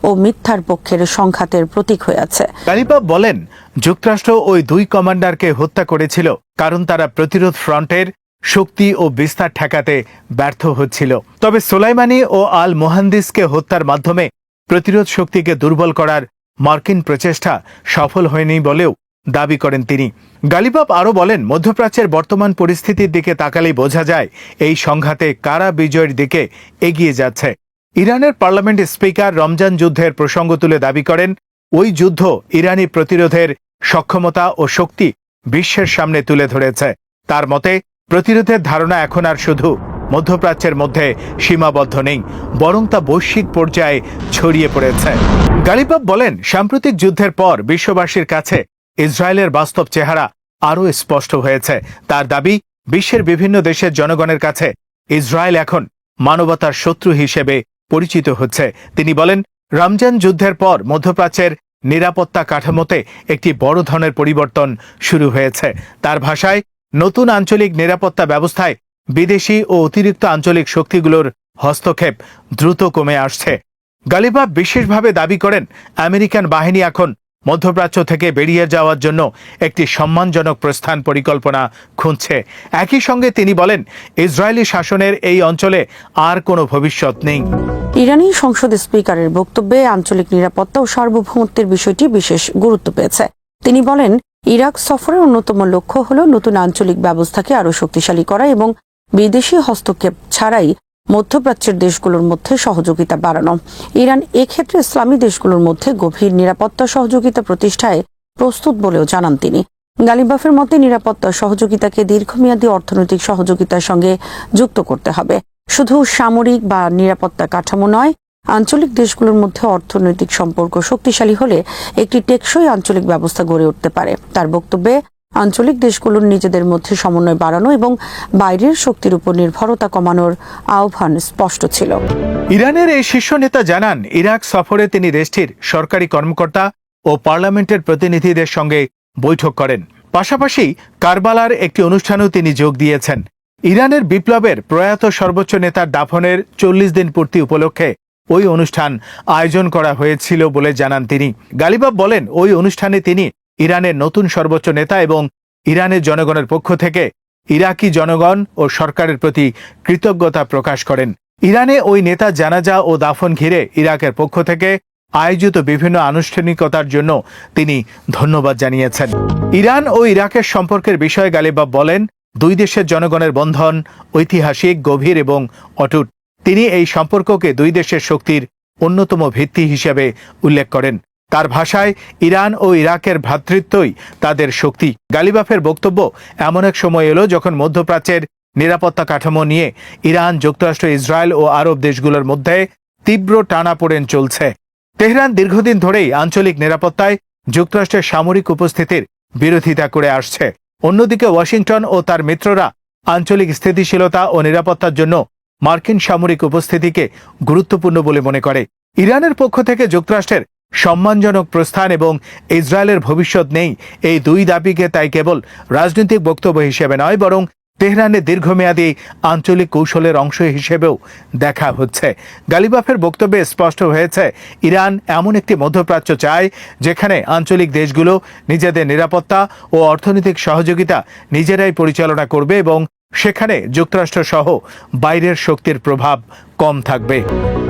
B: ও মিথ্যার পক্ষের সংঘাতের প্রতীক হয়ে আছে।
D: গালিবাফ বলেন, যুক্তরাষ্ট্র ওই দুই কমান্ডারকে হত্যা করেছিল কারণ তারা প্রতিরোধ ফ্রন্টের শক্তি ও বিস্তার ঠেকাতে ব্যর্থ হচ্ছিল। তবে সোলাইমানি ও আল মোহান্দিসকে হত্যার মাধ্যমে প্রতিরোধ শক্তিকে দুর্বল করার মার্কিন প্রচেষ্টা সফল হয়নি বলেও দাবি করেন তিনি। গালিবাফ আরও বলেন, মধ্যপ্রাচ্যের বর্তমান পরিস্থিতির দিকে তাকালেই বোঝা যায় এই সংঘাতে কারা বিজয়ের দিকে এগিয়ে যাচ্ছে। ইরানের পার্লামেন্ট স্পিকার রমজান যুদ্ধের প্রসঙ্গ তুলে দাবি করেন, ওই যুদ্ধ ইরানি প্রতিরোধের সক্ষমতা ও শক্তি বিশ্বের সামনে তুলে ধরেছে। তার মতে, প্রতিরোধের ধারণা এখন আর শুধু মধ্যপ্রাচ্যের মধ্যে সীমাবদ্ধ নেই, বরং তা বৈশ্বিক পর্যায়ে ছড়িয়ে পড়েছে। গালিবাফ বলেন, সাম্প্রতিক যুদ্ধের পর বিশ্ববাসীর কাছে ইসরায়েলের বাস্তব চেহারা আরও স্পষ্ট হয়েছে। তার দাবি, বিশ্বের বিভিন্ন দেশের জনগণের কাছে ইসরায়েল এখন মানবতার শত্রু হিসেবে পরিচিত হচ্ছে। তিনি বলেন, রমজান যুদ্ধের পর মধ্যপ্রাচ্যের নিরাপত্তা কাঠামোতে একটি বড় ধরনের পরিবর্তন শুরু হয়েছে। তার ভাষায়, নতুন আঞ্চলিক নিরাপত্তা ব্যবস্থায় বিদেশি ও অতিরিক্ত আঞ্চলিক শক্তিগুলোর হস্তক্ষেপ দ্রুত কমে আসছে। গালিবাফ বিশেষভাবে দাবি করেন, আমেরিকান বাহিনী এখন মধ্যপ্রাচ্য থেকে বেরিয়ে যাওয়ার জন্য একটি সম্মানজনক প্রস্থান পরিকল্পনা খুঁজছে। একই সঙ্গে তিনি বলেন, ইসরায়েলি শাসনের এই অঞ্চলে আর কোনো ভবিষ্যৎ নেই।
B: ইরানি সংসদ স্পিকারের বক্তব্যে আঞ্চলিক নিরাপত্তা ও সার্বভৌমত্বের বিষয়টি বিশেষ গুরুত্ব পেয়েছে। তিনি বলেন, ইরাক সফরের অন্যতম লক্ষ্য হল নতুন আঞ্চলিক ব্যবস্থাকে আরও শক্তিশালী করা এবং বিদেশি হস্তক্ষেপ ছাড়াই মধ্যপ্রাচ্যের দেশগুলোর মধ্যে সহযোগিতা বাড়ানো। ইরান এক্ষেত্রে ইসলামী দেশগুলোর মধ্যে গভীর নিরাপত্তা সহযোগিতা প্রতিষ্ঠায় প্রস্তুত বলেও জানান তিনি। গালিবাফের মতে নিরাপত্তা সহযোগিতাকে দীর্ঘমেয়াদী অর্থনৈতিক সহযোগিতার সঙ্গে যুক্ত করতে হবে। শুধু সামরিক বা নিরাপত্তা কাঠামো নয়, আঞ্চলিক দেশগুলোর মধ্যে অর্থনৈতিক সম্পর্ক শক্তিশালী হলে একটি টেকসই আঞ্চলিক ব্যবস্থা গড়ে উঠতে পারে। তার বক্তব্যে আঞ্চলিক দেশগুলোর নিজেদের মধ্যে সমন্বয় বাড়ানো এবং বাইরের শক্তির উপর নির্ভরতা কমানোর আহ্বান স্পষ্ট ছিল।
D: ইরানের এই শীর্ষ নেতা জানান, ইরাক সফরে তিনি দেশটির সরকারি কর্মকর্তা ও পার্লামেন্টের প্রতিনিধিদের সঙ্গে বৈঠক করেন। পাশাপাশি কারবালার একটি অনুষ্ঠানেও তিনি যোগ দিয়েছেন। ইরানের বিপ্লবের প্রয়াত সর্বোচ্চ নেতার দাফনের 40 দিন পূর্তি উপলক্ষে ওই অনুষ্ঠান আয়োজন করা হয়েছিল বলে জানান তিনি। গালিবাফ বলেন, ওই অনুষ্ঠানে তিনি ইরানের নতুন সর্বোচ্চ নেতা এবং ইরানের জনগণের পক্ষ থেকে ইরাকি জনগণ ও সরকারের প্রতি কৃতজ্ঞতা প্রকাশ করেন। ইরানে ওই নেতা জানাজা ও দাফন ঘিরে ইরাকের পক্ষ থেকে আয়োজিত বিভিন্ন আনুষ্ঠানিকতার জন্য তিনি ধন্যবাদ জানিয়েছেন। ইরান ও ইরাকের সম্পর্কের বিষয়ে গালিবাফ বলেন, দুই দেশের জনগণের বন্ধন ঐতিহাসিক, গভীর এবং অটুট। তিনি এই সম্পর্ককে দুই দেশের শক্তির অন্যতম ভিত্তি হিসেবে উল্লেখ করেন। তার ভাষায়, ইরান ও ইরাকের ভ্রাতৃত্বই তাদের শক্তি। গালিবাফের বক্তব্য এমন এক সময় এলো যখন মধ্যপ্রাচ্যের নিরাপত্তা কাঠামো নিয়ে ইরান, যুক্তরাষ্ট্র, ইসরায়েল ও আরব দেশগুলোর মধ্যে তীব্র টানাপোড়েন চলছে। তেহরান দীর্ঘদিন ধরেই আঞ্চলিক নিরাপত্তায় যুক্তরাষ্ট্রের সামরিক উপস্থিতির বিরোধিতা করে আসছে। অন্যদিকে ওয়াশিংটন ও তার মিত্ররা আঞ্চলিক স্থিতিশীলতা ও নিরাপত্তার জন্য মার্কিন সামরিক উপস্থিতিকে গুরুত্বপূর্ণ বলে মনে করে। ইরানের পক্ষ থেকে যুক্তরাষ্ট্রের সম্মানজনক প্রস্থান এবং ইসরায়েলের ভবিষ্যৎ নেই, এই দুই দাবিকে তাই কেবল রাজনৈতিক বক্তব্য হিসেবে নয়, বরং তেহরানের দীর্ঘমেয়াদী আঞ্চলিক কৌশলের অংশ হিসেবেও দেখা হচ্ছে। গালিবাফের বক্তব্যে স্পষ্ট হয়েছে, ইরান এমন একটি মধ্যপ্রাচ্য চায় যেখানে আঞ্চলিক দেশগুলো নিজেদের নিরাপত্তা ও অর্থনৈতিক সহযোগিতা নিজেরাই পরিচালনা করবে এবং সেখানে যুক্তরাষ্ট্র সহ বাইরের শক্তির প্রভাব কম থাকবে।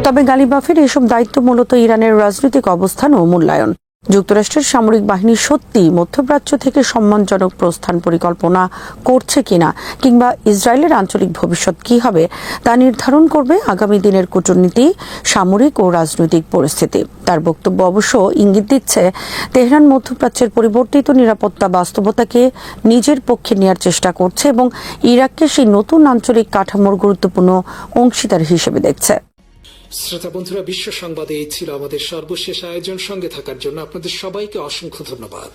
B: তবে গালিবাফের এসব দায়িত্ব মূলত ইরানের রাজনৈতিক অবস্থান ও মূল্যায়ন। যুক্তরাষ্ট্রের সামরিক বাহিনী সত্যি মধ্যপ্রাচ্য থেকে সম্মানজনক প্রস্থান পরিকল্পনা করছে কিনা কিংবা ইসরায়েলের আঞ্চলিক ভবিষ্যৎ কি হবে তা নির্ধারণ করবে আগামী দিনের কূটনীতি, সামরিক ও রাজনৈতিক পরিস্থিতি। তার বক্তব্য অবশ্য ইঙ্গিত দিচ্ছে, তেহরান মধ্যপ্রাচ্যের পরিবর্তিত নিরাপত্তা বাস্তবতাকে নিজের পক্ষে নেওয়ার চেষ্টা করছে এবং ইরাককে সেই নতুন আঞ্চলিক কাঠামোর গুরুত্বপূর্ণ অংশীদার হিসেবে দেখছে।
A: শ্রোতা বন্ধুরা, বিশ্ব সংবাদে এই ছিল আমাদের সর্বশেষ আয়োজন। সঙ্গে থাকার জন্য আপনাদের সবাইকে অসংখ্য ধন্যবাদ।